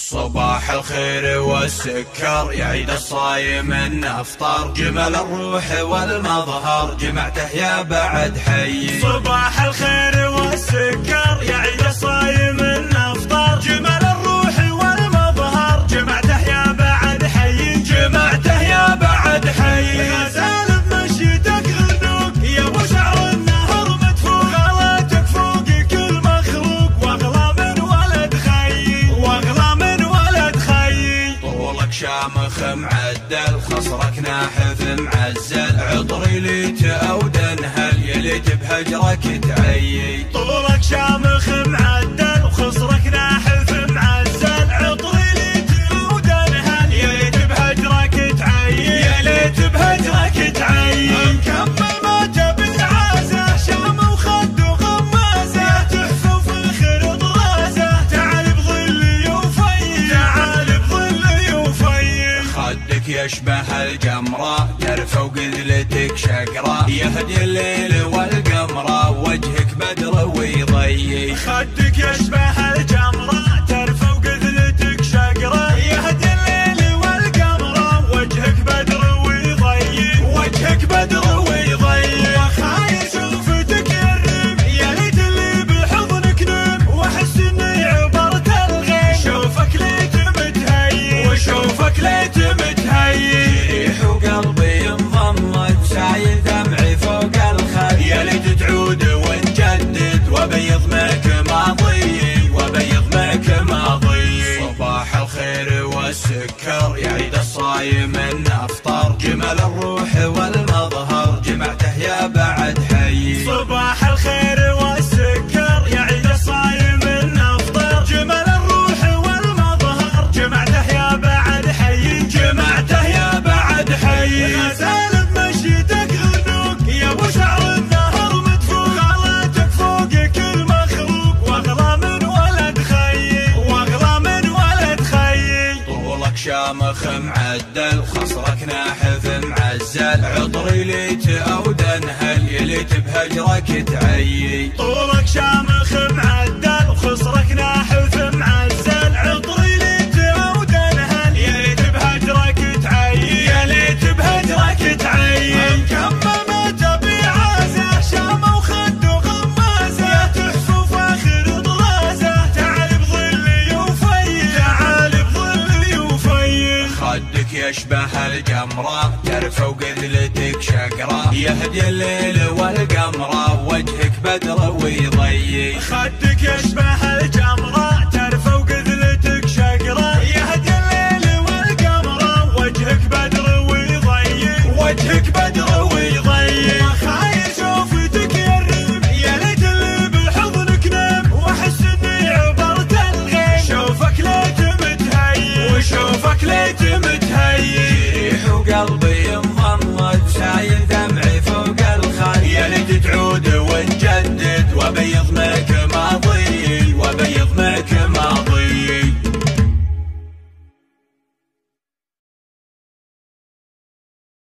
صباح الخير والسكر يعيد الصايم النفطر، جمل الروح والمظهر جمعته يا بعد حي. صباح الخير والسكر يعيد الصايم النفطر، جمل الروح والمظهر جمعته يا بعد حي. جمعته يا بعد حي. غزال بمشيتك غنوق يا ابو شعر النهر مدفوق، غلاتك فوق كل مخلوق واغلى من ولد خي، واغلى من ولد خي. طولك شامخ معدل خصرك ناحف معزل، عطري ليت او دنهل يليت بهجرك تعيي. طولك شامخ معدل وخصرك ناحف معزل، عطري ليت او دنهل يليت بهجرك تعيي، يليت بهجرك تعيي. مكمل ما تبي عازه شام وخد وغمازه، تحفه وفخر طرازه، تعال بظلي وفي، تعال بظلي وفي. خدك يشبه الجمرة ترفع وقذلتك شقرة، يهدي الليل والقمرة وجهك بدر ويضيي. خدك يشبه الجمرة ترفع وقذلتك شقرة، يهدي الليل والقمرة وجهك بدر ويضيي، وجهك بدر ويضيي. وخايل شوفتك يرم يا ليت اللي بحضنك نم، واحس اني عبرت الغيم، شوفك ليت متهيي، وشوفك ليت متهيي. ريح وقلبي انضمت سايل دمعي فوق الخد، يا ليت تعود ونجدد وبيض معك ماضي، وبيض معك ماضي. صباح الخير والسكر يعيد الصايم النفطر، جمل الروح والمظهر جمعته يا بعد حي. صباح الخير والسكر يعيد الصايم النفطر، جمل الروح والمظهر جمعته يا بعد حي، جمعته يا بعد حي. غزال بمشيتك غنوق يا ابو شعر النهر مدفوق، غلاتك فوق كل مخلوق واغلى من ولد خي، واغلى من ولد خي. طولك شامخ معدل خصرك ناحف معزل، عطري ليت او دنهل يليت بهجرك تعيي. طولك شامخ معدل وخصرك ناحف معزل، عطري ليت او دنهل يليت بهجرك تعيي، يليت بهجرك تعيي. مكمل ما تبي عازه شام وخد وغمازه، تحفه وفاخر طرازه، تعال بظلي وفي، تعال بظلي وفي. خدك يشبه الجمرة ترفع وقذلتك شقرة، يهدي الليل والقمرة وجهك بدر ويضيي. خدك يشبه الجمرة ترفع وقذلتك شقرة، يهدي الليل والقمرة وجهك بدر ويضيي، وجهك بدر ويضيي. وخايل شوفتك يرم يا ليت اللي بحضنك نم، واحس اني عبرت الغيم، شوفك ليت متهيي، وشوفك ليت متهيي. ريح وقلبي انضمت سايل دمعي فوق الخد، يا ليت تعود ونجدد وبيض معك